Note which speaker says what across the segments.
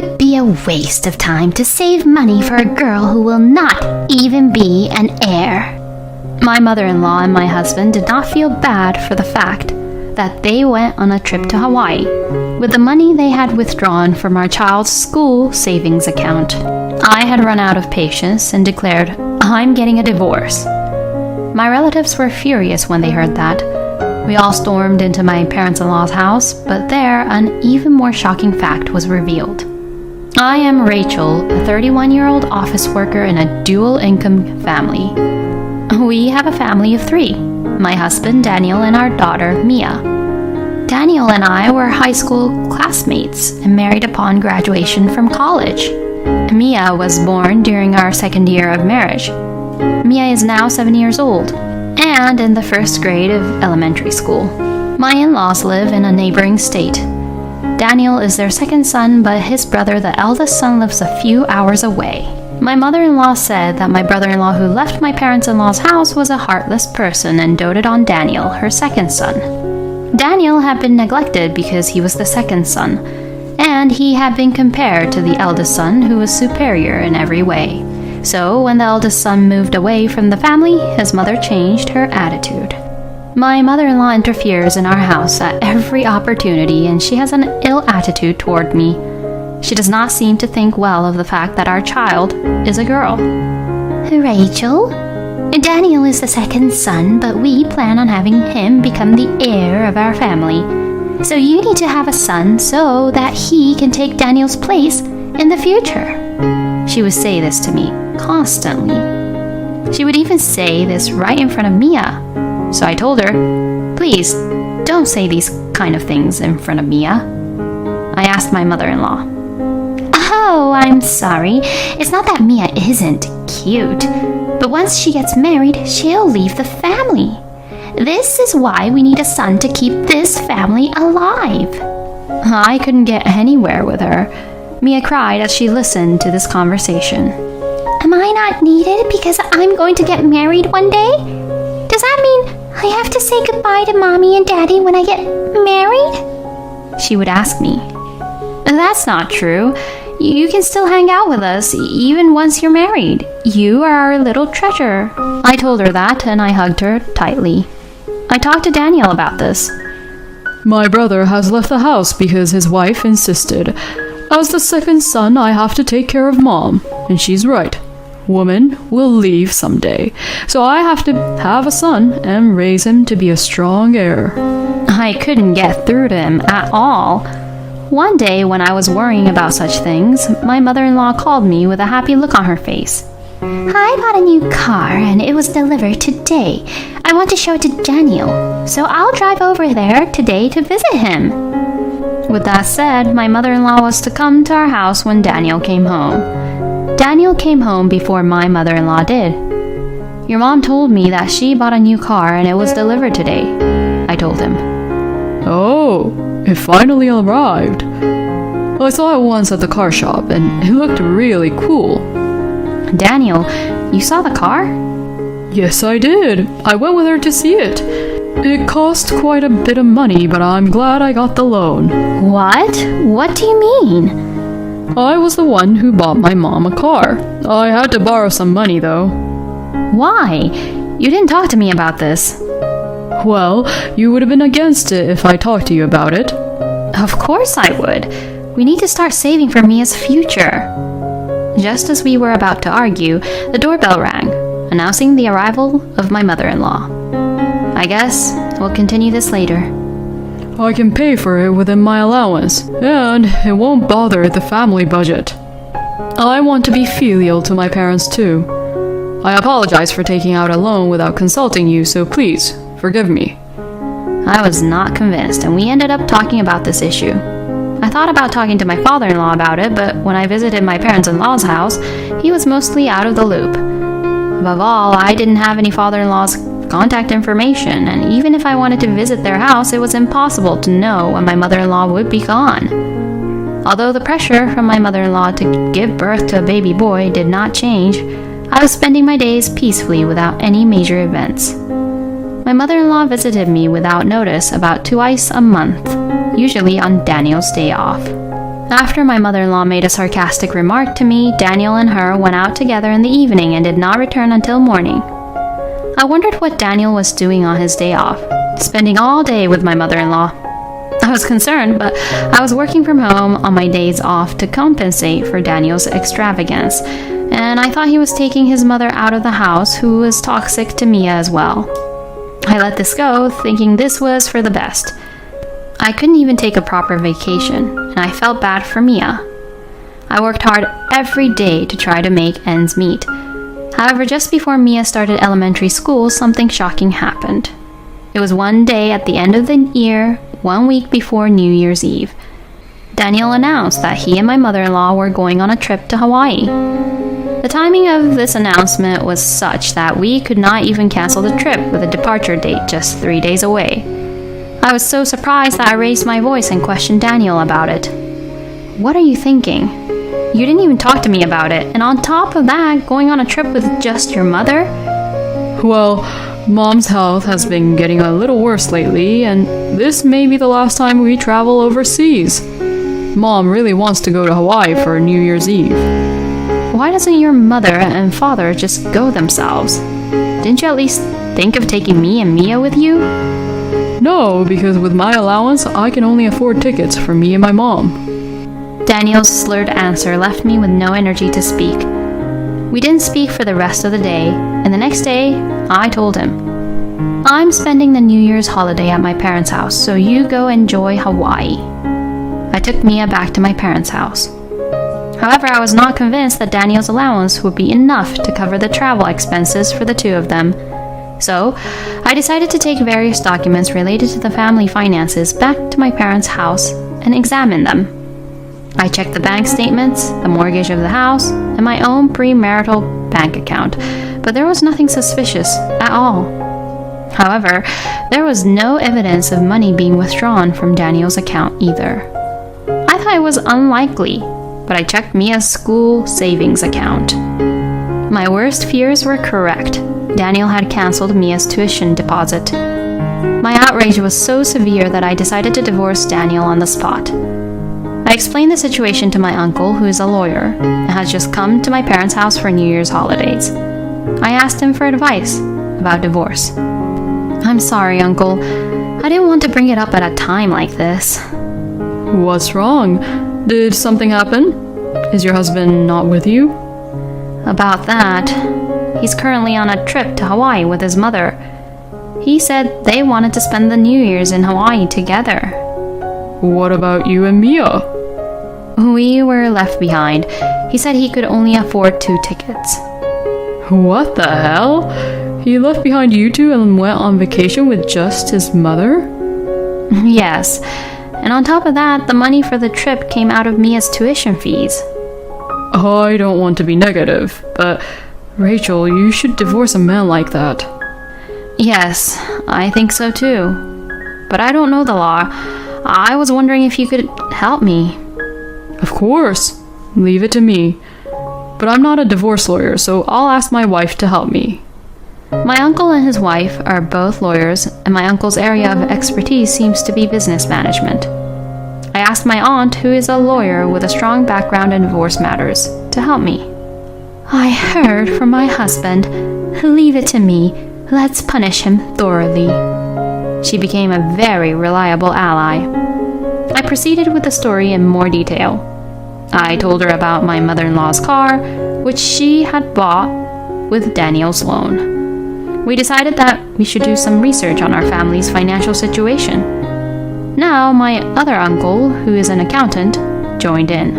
Speaker 1: would be a waste of time to save money for a girl who will not even be an heir. My mother-in-law and my husband did not feel bad for the fact that they went on a trip to Hawaii with the money they had withdrawn from our child's school savings account. I had run out of patience and declared, "I'm getting a divorce." My relatives were furious when they heard that. We all stormed into my parents-in-law's house, but there an even more shocking fact was revealed. I am Rachel, a 31-year-old office worker in a dual-income family. We have a family of 3, my husband Daniel and our daughter Mia. Daniel and I were high school classmates and married upon graduation from college. Mia was born during our second year of marriage. Mia is now 7 years old and in the first grade of elementary school. My in-laws live in a neighboring state. Daniel is their second son, but his brother, the eldest son, lives a few hours away. My mother-in-law said that my brother-in-law who left my parents-in-law's house was a heartless person and doted on Daniel, her second son. Daniel had been neglected because he was the second son, and he had been compared to the eldest son who was superior in every way. So when the eldest son moved away from the family, his mother changed her attitude. My mother-in-law interferes in our house at every opportunity, and she has an ill attitude toward me. She does not seem to think well of the fact that our child is a girl. "Rachel, Daniel is the second son, but we plan on having him become the heir of our family. So you need to have a son so that he can take Daniel's place in the future." She would say this to me constantly. She would even say this right in front of Mia. So I told her, "Please, don't say these kind of things in front of Mia." I asked my mother-in-law. "Oh, I'm sorry. It's not that Mia isn't cute, but once she gets married, she'll leave the family. This is why we need a son to keep this family alive." I couldn't get anywhere with her. Mia cried as she listened to this conversation. "Am I not needed because I'm going to get married one day? Does that mean I have to say goodbye to Mommy and Daddy when I get married?" She would ask me. "That's not true. You can still hang out with us even once you're married. You are our little treasure." I told her that and I hugged her tightly. I talked to Daniel about this.
Speaker 2: "My brother has left the house because his wife insisted. As the second son, I have to take care of Mom, and she's right. Woman will leave someday, so I have to have a son and raise him to be a strong heir."
Speaker 1: I couldn't get through to him at all. One day when I was worrying about such things, my mother-in-law called me with a happy look on her face. "I bought a new car and it was delivered today. I want to show it to Daniel, so I'll drive over there today to visit him." With that said, my mother-in-law was to come to our house when Daniel came home. Daniel came home before my mother-in-law did. "Your mom told me that she bought a new car and it was delivered today," I told him.
Speaker 2: "Oh, it finally arrived. I saw it once at the car shop and it looked really cool."
Speaker 1: "Daniel, you saw the car?"
Speaker 2: "Yes, I did. I went with her to see it. It cost quite a bit of money, but I'm glad I got the loan."
Speaker 1: "What? What do you mean?"
Speaker 2: "I was the one who bought my mom a car. I had to borrow some money, though."
Speaker 1: "Why? You didn't talk to me about this."
Speaker 2: "Well, you would have been against it if I talked to you about it."
Speaker 1: "Of course I would. We need to start saving for Mia's future." Just as we were about to argue, the doorbell rang, announcing the arrival of my mother-in-law. I guess we'll continue this later.
Speaker 2: "I can pay for it within my allowance, and it won't bother the family budget. I want to be filial to my parents too. I apologize for taking out a loan without consulting you, so please, forgive me."
Speaker 1: I was not convinced, and we ended up talking about this issue. I thought about talking to my father-in-law about it, but when I visited my parents-in-law's house, he was mostly out of the loop. Above all, I didn't have any father-in-law's contact information, and even if I wanted to visit their house, it was impossible to know when my mother-in-law would be gone. Although the pressure from my mother-in-law to give birth to a baby boy did not change, I was spending my days peacefully without any major events. My mother-in-law visited me without notice about twice a month, usually on Daniel's day off. After my mother-in-law made a sarcastic remark to me, Daniel and her went out together in the evening and did not return until morning. I wondered what Daniel was doing on his day off, spending all day with my mother-in-law. I was concerned, but I was working from home on my days off to compensate for Daniel's extravagance, and I thought he was taking his mother out of the house, who was toxic to Mia as well. I let this go, thinking this was for the best. I couldn't even take a proper vacation, and I felt bad for Mia. I worked hard every day to try to make ends meet. However, just before Mia started elementary school, something shocking happened. It was one day at the end of the year, 1 week before New Year's Eve. Daniel announced that he and my mother-in-law were going on a trip to Hawaii. The timing of this announcement was such that we could not even cancel the trip with a departure date just 3 days away. I was so surprised that I raised my voice and questioned Daniel about it. "What are you thinking? You didn't even talk to me about it, and on top of that, going on a trip with just your mother?"
Speaker 2: Well, Mom's health has been getting a little worse lately, and this may be the last time we travel overseas. Mom really wants to go to Hawaii for New Year's Eve.
Speaker 1: Why doesn't your mother and father just go themselves? Didn't you at least think of taking me and Mia with you?
Speaker 2: No, because with my allowance, I can only afford tickets for me and my mom.
Speaker 1: Daniel's slurred answer left me with no energy to speak. We didn't speak for the rest of the day, and the next day, I told him, "I'm spending the New Year's holiday at my parents' house, so you go enjoy Hawaii." I took Mia back to my parents' house. However, I was not convinced that Daniel's allowance would be enough to cover the travel expenses for the two of them. So, I decided to take various documents related to the family finances back to my parents' house and examine them. I checked the bank statements, the mortgage of the house, and my own premarital bank account, but there was nothing suspicious at all. However, there was no evidence of money being withdrawn from Daniel's account either. I thought it was unlikely, but I checked Mia's school savings account. My worst fears were correct. Daniel had canceled Mia's tuition deposit. My outrage was so severe that I decided to divorce Daniel on the spot. I explained the situation to my uncle, who is a lawyer, and has just come to my parents' house for New Year's holidays. I asked him for advice about divorce. "I'm sorry, Uncle. I didn't want to bring it up at a time like this."
Speaker 2: What's wrong? Did something happen? Is your husband not with you?
Speaker 1: About that, he's currently on a trip to Hawaii with his mother. He said they wanted to spend the New Year's in Hawaii together.
Speaker 2: What about you and Mia?
Speaker 1: We were left behind. He said he could only afford 2 tickets.
Speaker 2: What the hell? He left behind you two and went on vacation with just his mother?
Speaker 1: Yes, and on top of that, the money for the trip came out of Mia's tuition fees.
Speaker 2: I don't want to be negative, but Rachel, you should divorce a man like that.
Speaker 1: Yes, I think so too. But I don't know the law. I was wondering if you could help me.
Speaker 2: Of course. Leave it to me. But I'm not a divorce lawyer, so I'll ask my wife to help me.
Speaker 1: My uncle and his wife are both lawyers, and my uncle's area of expertise seems to be business management. I asked my aunt, who is a lawyer with a strong background in divorce matters, to help me. "I heard from my husband. Leave it to me. Let's punish him thoroughly." She became a very reliable ally. I proceeded with the story in more detail. I told her about my mother-in-law's car, which she had bought with Daniel's loan. We decided that we should do some research on our family's financial situation. Now, my other uncle, who is an accountant, joined in.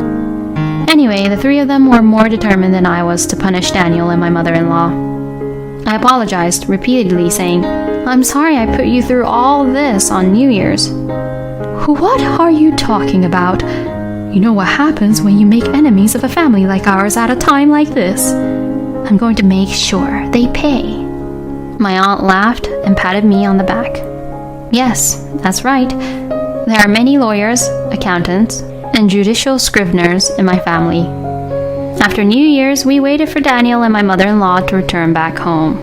Speaker 1: Anyway, the 3 of them were more determined than I was to punish Daniel and my mother-in-law. I apologized repeatedly, saying, "I'm sorry I put you through all this on New Year's." "What are you talking about? You know what happens when you make enemies of a family like ours at a time like this. I'm going to make sure they pay." My aunt laughed and patted me on the back. "Yes, that's right. There are many lawyers, accountants, and judicial scriveners in my family." After New Year's, we waited for Daniel and my mother-in-law to return back home.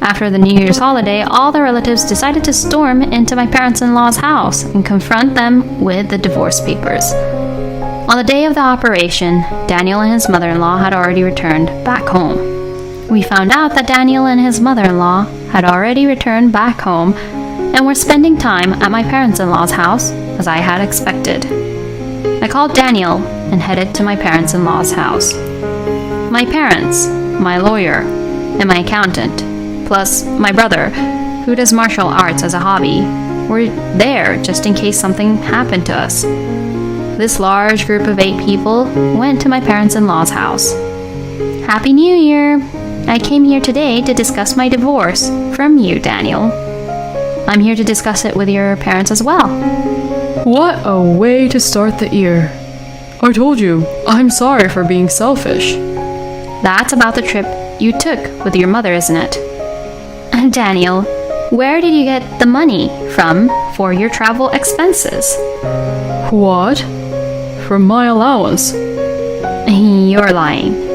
Speaker 1: After the New Year's holiday, all the relatives decided to storm into my parents-in-law's house and confront them with the divorce papers. On the day of the operation, Daniel and his mother-in-law had already returned back home. We found out that Daniel and his mother-in-law had already returned back home and were spending time at my parents-in-law's house, as I had expected. I called Daniel and headed to my parents-in-law's house. My parents, my lawyer, and my accountant, plus my brother, who does martial arts as a hobby, were there just in case something happened to us. This large group of 8 people went to my parents-in-law's house. Happy New Year! I came here today to discuss my divorce from you, Daniel. I'm here to discuss it with your parents as well.
Speaker 2: What a way to start the year. I told you, I'm sorry for being selfish.
Speaker 1: That's about the trip you took with your mother, isn't it? And Daniel, where did you get the money from for your travel expenses?
Speaker 2: What? From my allowance?
Speaker 1: You're lying.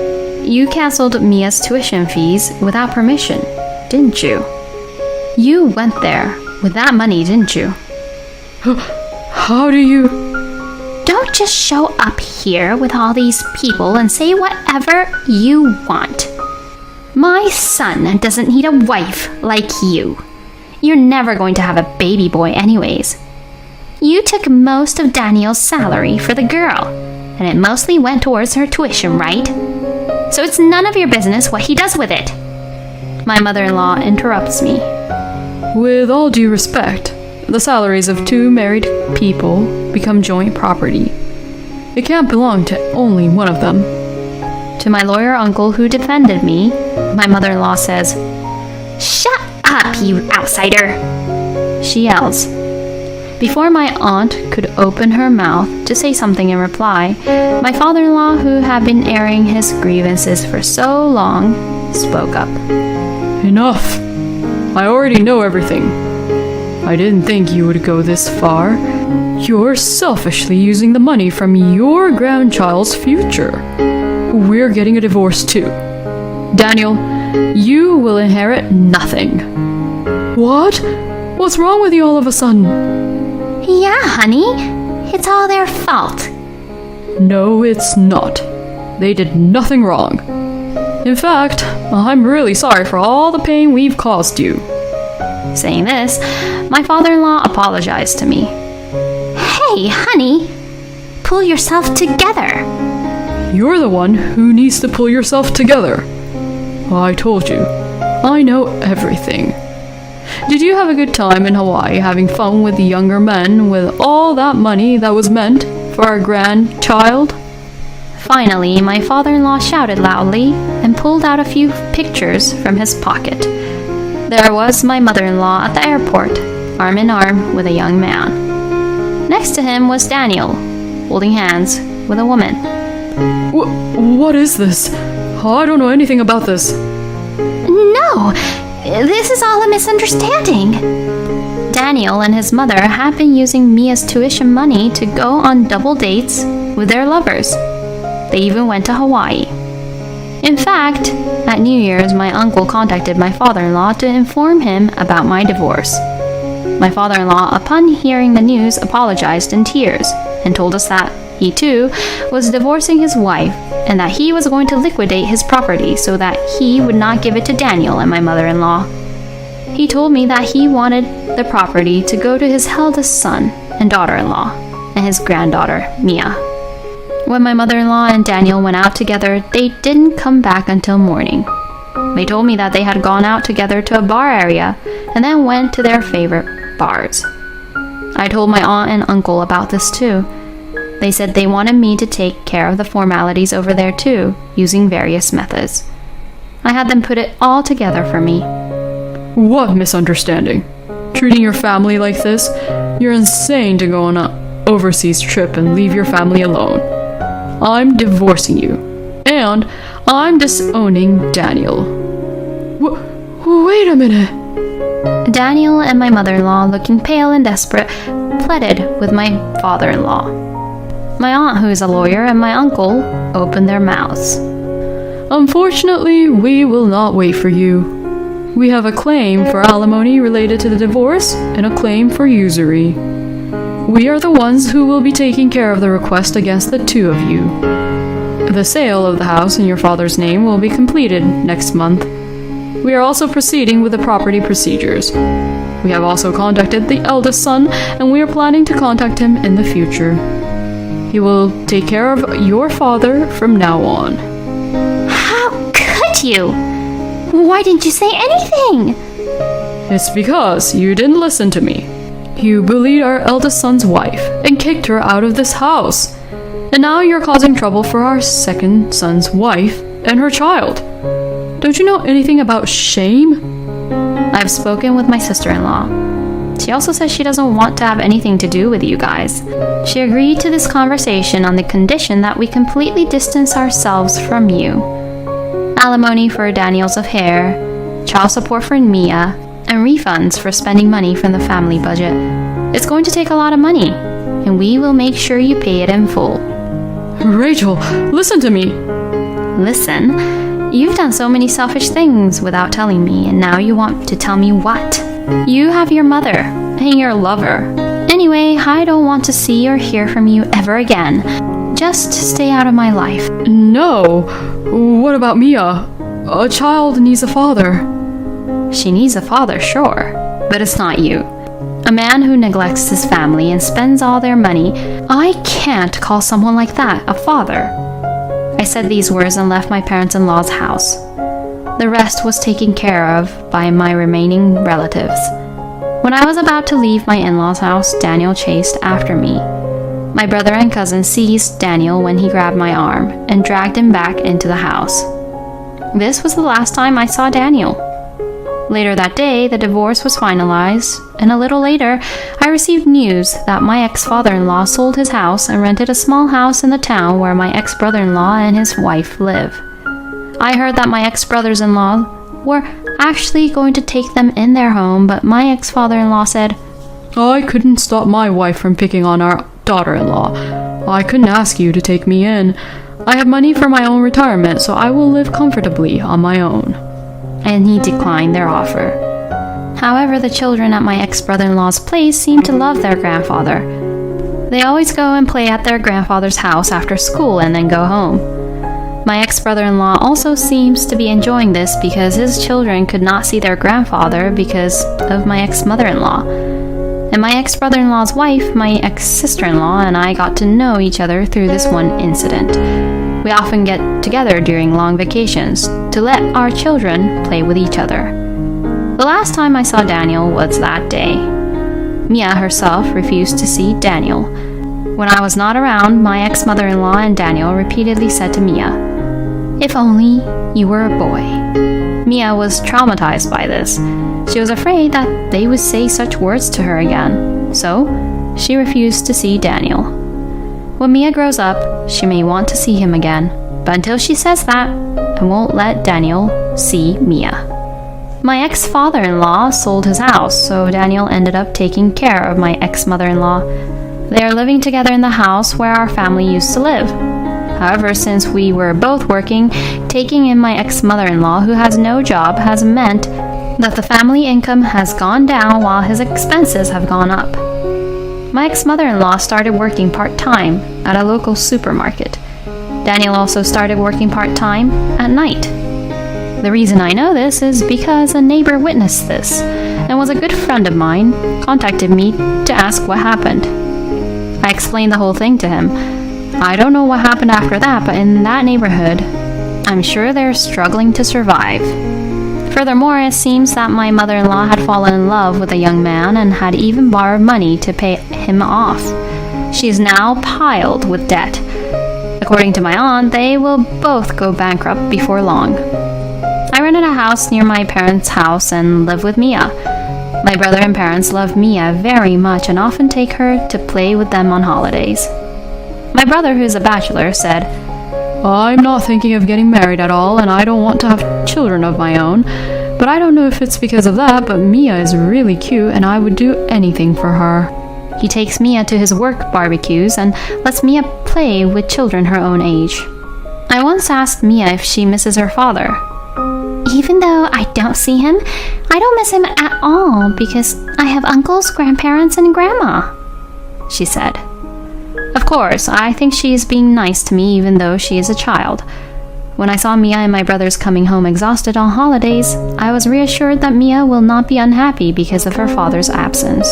Speaker 1: You canceled Mia's tuition fees without permission, didn't you? You went there with that money, didn't you?
Speaker 2: How do you...
Speaker 1: Don't just show up here with all these people and say whatever you want. My son doesn't need a wife like you. You're never going to have a baby boy anyways. You took most of Daniel's salary for the girl, and it mostly went towards her tuition, right? So it's none of your business what he does with it. My mother-in-law interrupts me.
Speaker 2: With all due respect, the salaries of 2 married people become joint property. It can't belong to only one of them.
Speaker 1: To my lawyer uncle who defended me, my mother-in-law says, "Shut up, you outsider!" She yells. Before my aunt could open her mouth to say something in reply, my father-in-law, who had been airing his grievances for so long, spoke up.
Speaker 2: Enough! I already know everything. I didn't think you would go this far. You're selfishly using the money from your grandchild's future. We're getting a divorce too. Daniel, you will inherit nothing. What? What's wrong with you all of a sudden?
Speaker 1: Yeah, honey. It's all their fault.
Speaker 2: No, it's not. They did nothing wrong. In fact, I'm really sorry for all the pain we've caused you.
Speaker 1: Saying this, my father-in-law apologized to me. Hey, honey, pull yourself together.
Speaker 2: You're the one who needs to pull yourself together. I told you, I know everything. Did you have a good time in Hawaii having fun with the younger men with all that money that was meant for our grandchild?
Speaker 1: Finally, my father-in-law shouted loudly and pulled out a few pictures from his pocket. There was my mother-in-law at the airport, arm in arm with a young man. Next to him was Daniel, holding hands with a woman.
Speaker 2: What is this? I don't know anything about this.
Speaker 1: No, this is all a misunderstanding. Daniel and his mother had been using Mia's tuition money to go on double dates with their lovers. They even went to Hawaii. In fact, at New Year's, my uncle contacted my father-in-law to inform him about my divorce. My father-in-law, upon hearing the news, apologized in tears and told us that he too was divorcing his wife and that he was going to liquidate his property so that he would not give it to Daniel and my mother-in-law. He told me that he wanted the property to go to his eldest son and daughter-in-law and his granddaughter, Mia. When my mother-in-law and Daniel went out together, they didn't come back until morning. They told me that they had gone out together to a bar area and then went to their favorite bars. I told my aunt and uncle about this too. They said they wanted me to take care of the formalities over there too, using various methods. I had them put it all together for me.
Speaker 2: What misunderstanding? Treating your family like this? You're insane to go on an overseas trip and leave your family alone. I'm divorcing you, and I'm disowning Daniel. Wait a minute.
Speaker 1: Daniel and my mother-in-law, looking pale and desperate, pleaded with my father-in-law. My aunt, who is a lawyer, and my uncle opened their mouths.
Speaker 2: Unfortunately, we will not wait for you. We have a claim for alimony related to the divorce and a claim for usury. we are the ones who will be taking care of the request against the two of you. The sale of the house in your father's name will be completed next month. We are also proceeding with the property procedures. We have also contacted the eldest son, and we are planning to contact him in the future. He will take care of your father from now on.
Speaker 1: How could you? Why didn't you say anything?
Speaker 2: It's because you didn't listen to me. You bullied our eldest son's wife and kicked her out of this house. And now you're causing trouble for our second son's wife and her child. Don't you know anything about shame?
Speaker 1: I've spoken with my sister-in-law. She also says she doesn't want to have anything to do with you guys. She agreed to this conversation on the condition that we completely distance ourselves from you. Alimony for Daniel's affair, child support for Mia, and refunds for spending money from the family budget. It's going to take a lot of money, and we will make sure you pay it in full.
Speaker 2: Rachel, listen to me.
Speaker 1: Listen? You've done so many selfish things without telling me, and now you want to tell me what? You have your mother and your lover. Anyway, I don't want to see or hear from you ever again. Just stay out of my life.
Speaker 2: No. What about Mia? A child needs a father.
Speaker 1: She needs a father, sure, but it's not you. A man who neglects his family and spends all their money, I can't call someone like that a father. I said these words and left my parents-in-law's house. The rest was taken care of by my remaining relatives. When I was about to leave my in-laws' house, Daniel chased after me. My brother and cousin seized Daniel when he grabbed my arm and dragged him back into the house. This was the last time I saw Daniel. Later that day, the divorce was finalized, and a little later, I received news that my ex-father-in-law sold his house and rented a small house in the town where my ex-brother-in-law and his wife live. I heard that my ex-brothers-in-law were actually going to take them in their home, but my ex-father-in-law said,
Speaker 2: I couldn't stop my wife from picking on our daughter-in-law. I couldn't ask you to take me in. I have money for my own retirement, so I will live comfortably on my own.
Speaker 1: And he declined their offer. However, the children at my ex-brother-in-law's place seem to love their grandfather. They always go and play at their grandfather's house after school and then go home. My ex-brother-in-law also seems to be enjoying this because his children could not see their grandfather because of my ex-mother-in-law. And my ex-brother-in-law's wife, my ex-sister-in-law, and I got to know each other through this one incident. We often get together during long vacations to let our children play with each other. The last time I saw Daniel was that day. Mia herself refused to see Daniel. When I was not around, my ex-mother-in-law and Daniel repeatedly said to Mia, "If only you were a boy." Mia was traumatized by this. She was afraid that they would say such words to her again, so she refused to see Daniel. When Mia grows up, she may want to see him again, but until she says that, I won't let Daniel see Mia. My ex-father-in-law sold his house, so Daniel ended up taking care of my ex-mother-in-law. They are living together in the house where our family used to live. However, since we were both working, taking in my ex-mother-in-law who has no job has meant that the family income has gone down while his expenses have gone up. My ex-mother-in-law started working part-time at a local supermarket. Daniel also started working part-time at night. The reason I know this is because a neighbor witnessed this and was a good friend of mine, contacted me to ask what happened. I explained the whole thing to him. I don't know what happened after that, but in that neighborhood, I'm sure they're struggling to survive. Furthermore, it seems that my mother-in-law had fallen in love with a young man and had even borrowed money to pay him off. She is now piled with debt. According to my aunt, they will both go bankrupt before long. I rented a house near my parents' house and live with Mia. My brother and parents love Mia very much and often take her to play with them on holidays. My brother, who is a bachelor, said,
Speaker 2: I'm not thinking of getting married at all, and I don't want to have children of my own. But I don't know if it's because of that, but Mia is really cute, and I would do anything for her. He takes Mia to his work barbecues and lets Mia play with children her own age. I once asked Mia if she misses her father.
Speaker 1: Even though I don't see him, I don't miss him at all because I have uncles, grandparents, and grandma. she said. Of course, I think she is being nice to me even though she is a child. When I saw Mia and my brothers coming home exhausted on holidays, I was reassured that Mia will not be unhappy because of her father's absence.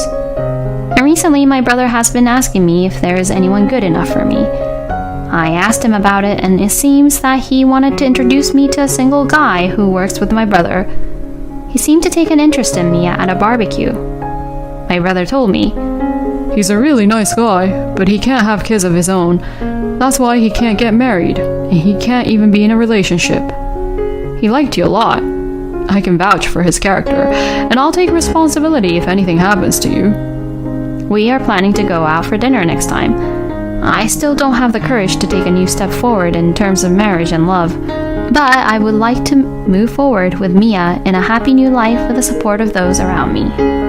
Speaker 1: And recently, my brother has been asking me if there is anyone good enough for me. I asked him about it, and it seems that he wanted to introduce me to a single guy who works with my brother. He seemed to take an interest in Mia at a barbecue. My brother told me,
Speaker 2: He's a really nice guy, but he can't have kids of his own. That's why he can't get married, and he can't even be in a relationship. He liked you a lot. I can vouch for his character, and I'll take responsibility if anything happens to you.
Speaker 1: We are planning to go out for dinner next time. I still don't have the courage to take a new step forward in terms of marriage and love, but I would like to move forward with Mia in a happy new life with the support of those around me.